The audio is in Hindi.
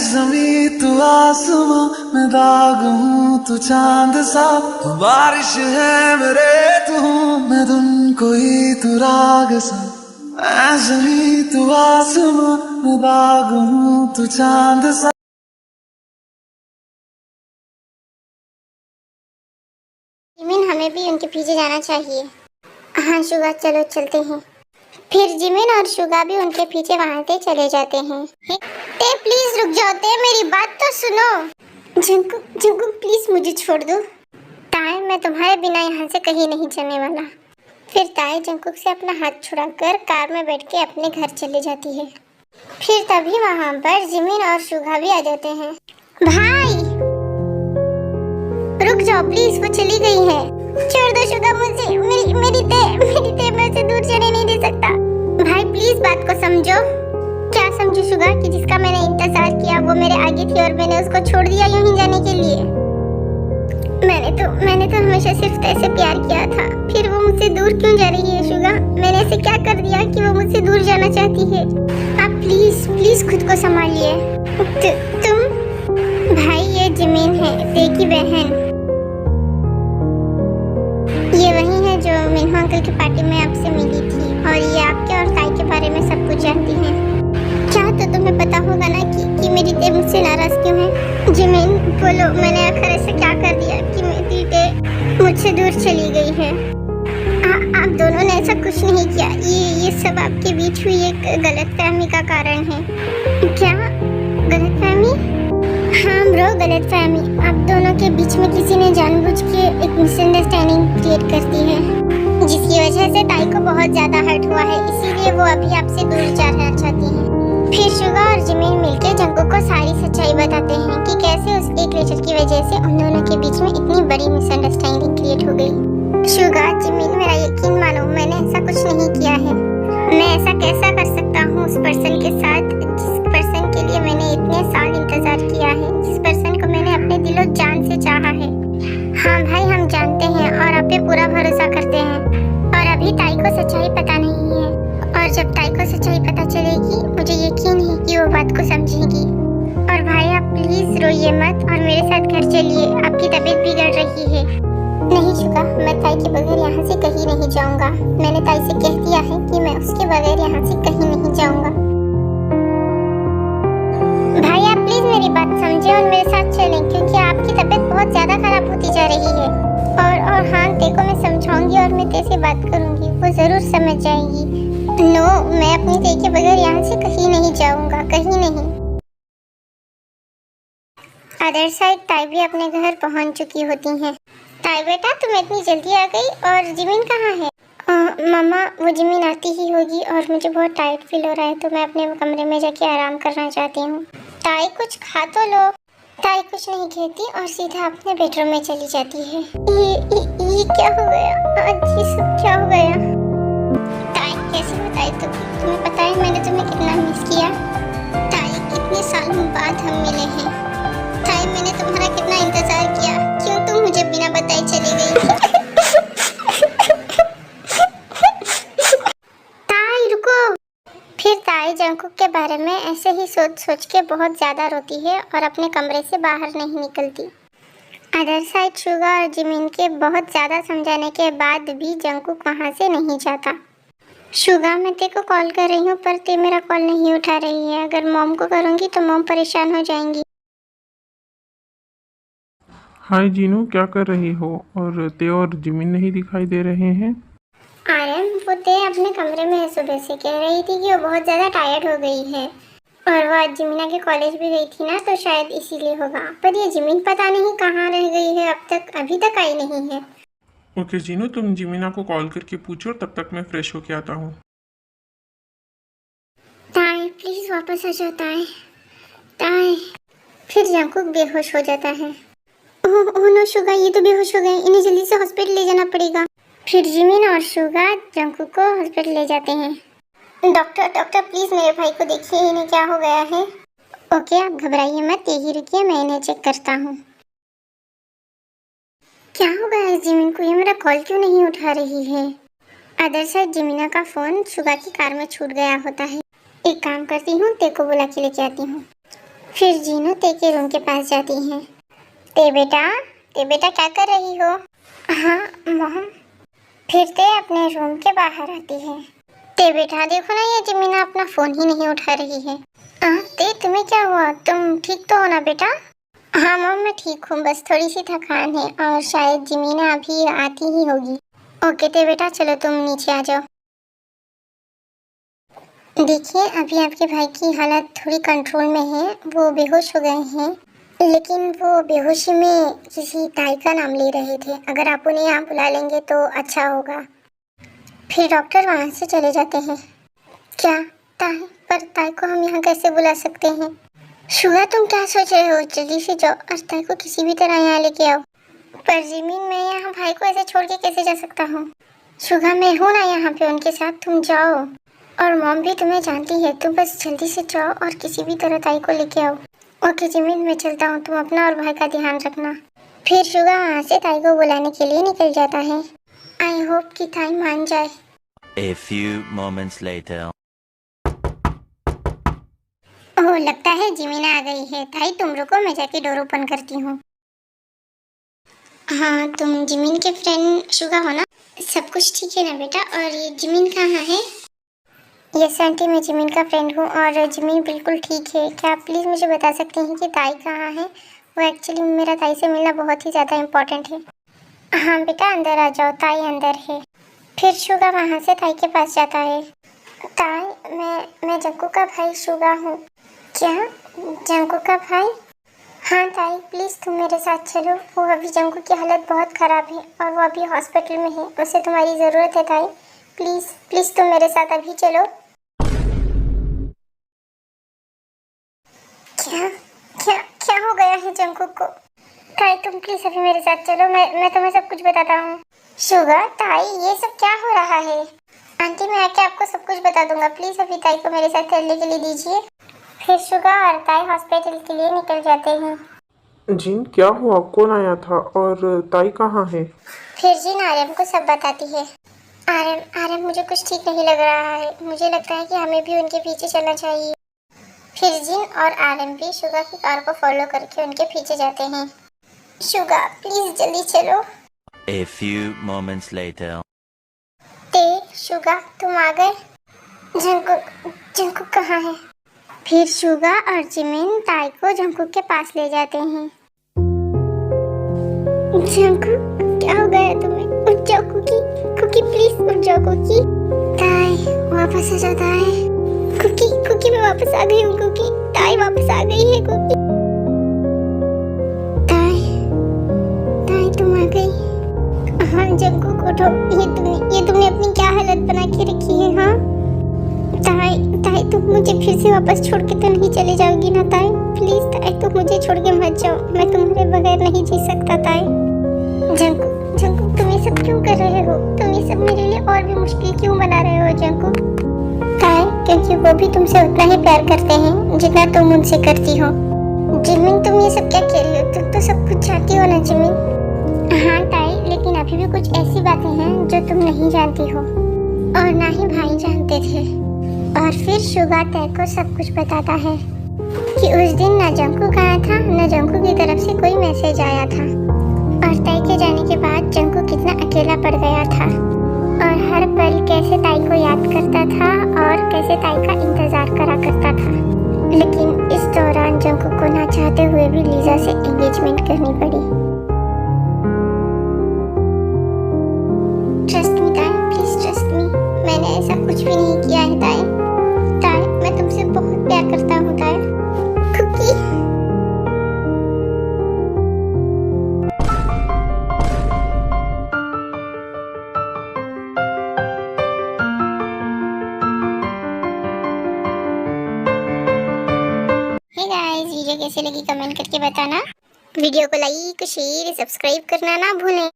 जमी तू आसमां, मैं दाग हूँ तू चांद सा, तू बारिश है मेरे तू हूँ मैं धुन कोई तू राग सा। मैं जमी तू आसमां, मैं दाग हूँ तू चांद सा। जिमिन हमें भी उनके पीछे जाना चाहिए। हाँ शुगा चलो चलते हैं। फिर जिमिन और शुगा भी उनके पीछे वहां से चले जाते हैं। ते प्लीज रुक जाओ, ते मेरी बात तो सुनो। जंकुक जंकुक प्लीज मुझे छोड़ दो। ताए मैं तुम्हारे बिना यहाँ से कहीं नहीं जाने वाला। फिर ताए जंकुक से अपना हाथ छुड़ाकर कार में बैठ के अपने घर चले जाती है। फिर तभी वहाँ पर जिमिन और शुगा भी आ जाते हैं। भाई रुक जाओ प्लीज, वो चली गई है। छोड़ दो शुगा मुझे, मेरी ते मैं उसे दूर जाने नहीं दे सकता। भाई प्लीज बात को समझो। क्या समझो शुगा कि जिसका मैंने इंतजार किया वो मेरे आगे थी और मैंने उसको छोड़ दिया यूं ही जाने के लिए। मैंने तो हमेशा सिर्फ ते से प्यार किया था, फिर वो मुझसे दूर क्यों जा रही है शुगा? मैंने ऐसे क्या कर दिया कि वो मुझसे दूर जाना चाहती है? आप प्लीज खुद को संभालिए। तुम भाई ये जिमिन है, ते की बहन। ये वही है जो मिन्हो अंकल की पार्टी में आपसे मिली थी और ये आपके और ताई के बारे में सब कुछ जानती है। क्या तो तुम्हें पता होगा ना कि मेरी ते मुझसे नाराज क्यों है? जिमिन बोलो, मैंने आखिर ऐसा क्या कर दिया कि मेरी ते मुझसे दूर चली गई है? आप दोनों ने ऐसा कुछ नहीं किया। ये सब आपके बीच हुई एक गलतफहमी का कारण है। क्या गलतफहमी? हाँ ब्रो, गलतफहमी। आप दोनों के बीच में किसी ने जानबूझ के एक मिसअंडरस्टैंडिंग क्रिएट कर दी है, जिसकी वजह से ताई को बहुत ज्यादा हर्ट हुआ है, इसीलिए वो अभी आपसे दूर जाना चाहती है। फिर शुगा और जिमिन मिलकर जंकुक को सारी सच्चाई बताते हैं कि कैसे उस एक लेटर की वजह से उन दोनों के बीच में इतनी बड़ी मिसअंडरस्टैंडिंग क्रिएट हो गई। शुगा जिमिन मेरा यकीन मानो, मैंने ऐसा कुछ नहीं किया है। मैं ऐसा कैसा कर सकता हूँ उस पर्सन के साथ जिस पर्सन के लिए मैंने इतने साल इंतजार किया है, जिस पर्सन को मैंने अपने दिलो जान से चाहा है। हाँ भाई हम जानते हैं और आप पे पूरा भरोसा करते हैं, और अभी ताई को सच्चाई पता नहीं है, और जब ताई को सच्चाई पता चलेगी मुझे यकीन है कि वो बात को समझेगी। और भाई आप प्लीज रोइए मत और मेरे साथ घर चलिए, आपकी तबीयत बिगड़ रही है। नहीं शुगा, मैं ताई के बगैर यहाँ से कहीं नहीं जाऊंगा। मैंने ताई से कह दिया है कि मैं उसके बगैर यहाँ से कहीं नहीं जाऊंगा। भाई आप प्लीज मेरी बात समझे और मेरे साथ चलें, क्योंकि आपकी तबीयत बहुत ज्यादा खराब होती जा रही है। और हाँ, ते को मैं समझाऊंगी और मैं ते से बात करूंगी, वो जरूर समझ जाएगी। नो, मैं अपनी ते के बगैर यहाँ से कहीं नहीं जाऊंगा, कहीं नहीं। अदर साइड ताई भी अपने घर पहुँच चुकी होती है। ताई बेटा तुम इतनी जल्दी आ गई, और जिमिन कहाँ है? मम्मा वो जिमिन आती ही होगी और मुझे बहुत टायर्ड फील हो रहा है, तो मैं अपने कमरे में जाके आराम करना चाहती हूँ। ताई कुछ खा तो लो। ताई कुछ नहीं कहती और सीधा अपने बेडरूम में चली जाती है। ये क्या हो गया? आज ये सब क्या हो गया? ताई कैसे हो ताई? तुम्हें पता है मैंने तुम्हें कितना मिस किया। ताई कितने सालों बाद हम मिले हैं। ताई मैंने तुम्हारा कितना इंतजार किया, क्यों तुम मुझे बिना बताए चली गई? ताई रुको। फिर ताई जंकुक के बारे में ऐसे ही सोच के बहुत ज्यादा रोती है और अपने कमरे से बाहर नहीं निकलती। अदर साइड शुगा और जिमिन के बहुत ज्यादा समझाने के बाद भी जंकुक वहां से नहीं जाता। शुगा मैं ते को कॉल कर रही हूँ पर ते मेरा कॉल नहीं उठा रही है। अगर मॉम को करूँगी तो मॉम परेशान हो जाएंगी। हाय जीनू, क्या कर रही हो? और ते और जिमिन नहीं दिखाई दे रहे हैं। आर्यन वो ते अपने कमरे में है, सुबह से कह रही थी कि वो बहुत ज़्यादा टायर्ड हो गई है और वो आज जिमिना के कॉलेज भी गई थी ना, तो शायद इसीलिए होगा। पर ये जिमिन पता नहीं कहाँ रह गई है, अभी तक आई नहीं है। ओके जीनू, तुम जिमिना को कॉल करके पूछो, तब तक मैं फ्रेश होके आता हूँ। ताई प्लीज वापस आ जाओ ताई। ताई। फिर जंकुक बेहोश हो जाता है। ओह नो शुगा, ये तो बेहोश हो गए, इन्हें जल्दी से हॉस्पिटल ले जाना पड़ेगा। फिर जिमिन और शुगा जंकुक को हॉस्पिटल ले जाते हैं। डॉक्टर प्लीज मेरे भाई को देखिए, इन्हें क्या हो गया है। ओके आप घबराइए मत, यही रुकिए, मैं इन्हें चेक करता हूँ। क्या हो गया है जिमिन को? ये मेरा कॉल क्यों नहीं उठा रही है? अदर साइड जिमिना का फोन शुगा की कार में छूट गया होता है। एक काम करती हूँ, ते को बुला के लेके आती हूँ। फिर जीनू ते के रूम के पास जाती है। ते बेटा क्या कर रही हो? हाँ मॉम। फिर ते अपने रूम के बाहर आती है। ते बेटा देखो ना, ये जिमीना अपना फोन ही नहीं उठा रही है। ते तुम्हें क्या हुआ? तुम ठीक तो हो ना बेटा? हाँ मॉम मैं ठीक हूँ, बस थोड़ी सी थकान है और शायद जिमीना अभी आती ही होगी। ओके ते बेटा चलो तुम नीचे आ जाओ। देखिए अभी आपके भाई की हालत थोड़ी कंट्रोल में है, वो बेहोश हो गए हैं, लेकिन वो बेहोशी में किसी ताई का नाम ले रहे थे। अगर आप उन्हें यहाँ बुला लेंगे तो अच्छा होगा। फिर डॉक्टर वहाँ से चले जाते हैं। क्या ताई? पर ताई को हम यहाँ कैसे बुला सकते हैं? शुगा तुम क्या सोच रहे हो? जल्दी से जाओ और ताई को किसी भी तरह यहाँ लेके आओ। पर जिमीन मैं यहाँ भाई को ऐसे छोड़ के कैसे जा सकता हूँ? शुगा मैं हूँ ना यहाँ पे उनके साथ, तुम जाओ। और मॉम भी तुम्हें जानती है, तुम बस जल्दी से जाओ और किसी भी तरह ताई को लेके आओ। ओके जिमीन मैं चलता हूँ, तुम अपना और भाई का ध्यान रखना। फिर शुगा वहाँ से ताई को बुलाने के लिए निकल जाता है। आई होप कि ताई मान जाए। A few moments later. ओह लगता है जिमीना आ गई है। ताई तुम रुको, मैं जाके डोर ओपन करती हूँ। हाँ तुम जिमीन के फ्रेंड शुगा हो ना? सब कुछ ठीक है ना बेटा? और ये जिमीन कहाँ है? यस आंटी मैं जिमीन का फ्रेंड हूँ और जिमीन बिल्कुल ठीक है। क्या आप प्लीज़ मुझे बता सकते हैं कि ताई कहाँ है? वो एक्चुअली मेरा ताई से मिलना बहुत ही ज़्यादा इम्पोर्टेंट है। हाँ बेटा अंदर आ जाओ, ताई अंदर है। फिर शुगा वहाँ से ताई के पास जाता है। ताई मैं जंकू का भाई शुगा हूँ। क्या? जंकू का भाई? हाँ ताई प्लीज़ तुम मेरे साथ चलो। वो अभी जंकू की हालत बहुत ख़राब है और वो अभी हॉस्पिटल में है, उसे तुम्हारी ज़रूरत है ताई। प्लीज़ प्लीज़ तुम मेरे साथ अभी चलो। क्या क्या क्या हो गया है जंकू को? ताई तुम प्लीज़ अभी मेरे साथ चलो, मैं तुम्हें सब कुछ बताता हूँ। शुगा ताई ये सब क्या हो रहा है? आंटी मैं आके आपको सब कुछ बता दूंगा, प्लीज़ अभी ताई को मेरे साथ चलने के लिए दीजिए। फिर शुगा और ताई हॉस्पिटल के लिए निकल जाते हैं। जिन क्या हुआ? कौन आया था और ताई कहाँ है? फिर जिन आर्यन को सब बताती है। आर्यन मुझे कुछ ठीक नहीं लग रहा है, मुझे लगता है कि हमें भी उनके पीछे चलना चाहिए। फिर जिन और आर्यन भी शुगा की कार को फॉलो करके उनके पीछे जाते हैं। शुगा प्लीज़ जल्दी चलो। A few moments later. Suga तुम आ गए? जंकू कहाँ है? फिर शुगा और जिमिन ताई को जंकू के पास ले जाते हैं। जंकू क्या हो गया तुम्हें? उठ जाओ कुकी प्लीज उठ जाओ कुकी। ताई वापस आ जाता है। कुकी मैं वापस आ गई हूँ कुकी। ताई वापस आ गई है कुकी। ताई तुम आ गई? हाँ जंकू को उठो। ये तुमने अपनी क्या हालत बना के रखी है? हाँ ताई तुम मुझे फिर से वापस छोड़ के तो नहीं चले जाओगी ना ताई? प्लीज ताई तुम मुझे छोड़ के मत जाओ, मैं तुम्हारे बगैर नहीं जी सकता ताई। जंकू तुम ये सब क्यों कर रहे हो? तुम ये सब मेरे लिए और भी मुश्किल क्यों बना रहे हो जंकू? ताई क्योंकि वो भी तुमसे उतना ही प्यार करते हैं जितना तुम उनसे करती हो। जिमिन तुम ये सब क्या कह रही हो? तुम तो सब कुछ जानती हो ना जिमिन? हाँ ताई लेकिन अभी भी कुछ ऐसी बातें हैं जो तुम नहीं जानती हो और ना ही भाई जानते थे। और फिर शुगा ताई को सब कुछ बताता है कि उस दिन न जंकू गया था न जंकू की तरफ से कोई मैसेज आया था और ताई के जाने के बाद जंकू कितना अकेला पड़ गया था और हर पल कैसे ताई को याद करता था और कैसे ताई का इंतजार करा करता था। लेकिन इस दौरान जंकू को ना चाहते हुए भी लीजा से एंगेजमेंट करनी पड़ी। ट्रस्ट मी ताई, प्लीज ट्रस्ट मी, मैंने ऐसा कुछ भी नहीं किया है ताई। मैं तुमसे बहुत प्यार करता हूँ ताई। कुकी हे गाइस वीडियो कैसे लगी कमेंट करके बताना। वीडियो को लाइक शेयर सब्सक्राइब करना ना भूलें।